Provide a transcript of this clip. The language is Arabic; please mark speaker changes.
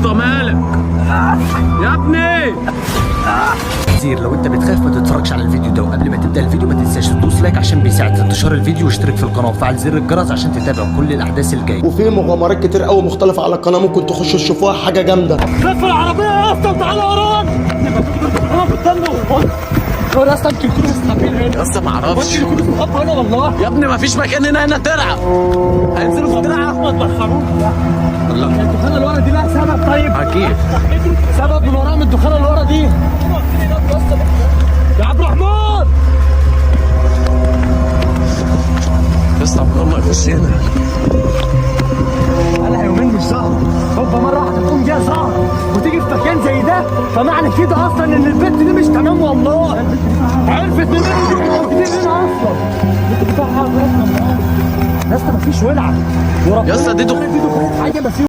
Speaker 1: اسطى مالك يا ابني؟
Speaker 2: لو انت بتخاف ما تتفرجش على الفيديو ده، وقبل ما تبدا الفيديو ما تنساش تدوس لايك عشان بيساعد في انتشار الفيديو، واشترك في القناه وفعل زر الجرس عشان تتابع كل الاحداث الجايه.
Speaker 3: وفي مغامرات كتير قوي مختلفه على القناه، ممكن تخشوا تشوفوها، حاجه جامده.
Speaker 1: لف العربيه يا اسطى وتعالى وراك. استنوا هو يا اسطى انتوا كنتوا مستخبيين هنا
Speaker 2: يا اسطى ما اعرفش
Speaker 1: هنا والله
Speaker 2: يا ابني، ما فيش مكان هنا ترعى. هينزلوا في الترعه.
Speaker 1: ما تبخرونا. الدخانه اللي ورا دي لها سبب. طيب
Speaker 2: اكيد
Speaker 1: سبب من وراهم الدخانه اللي ورا دي يا عبد الرحمن.
Speaker 2: يا اسطى عبد الله يخش هنا.
Speaker 1: بقالها يومين مش ظاهره، هوبا مره واحده تقوم جايه ظاهره وتيجي في مكان زي ده، فمعنى كده اصلا ان البنت دي مش تمام والله. عرفت منين انتوا موجودين هنا اصلا؟ يا اسطى مفيش ولعه
Speaker 2: يا اسطى دي
Speaker 1: حاجه بس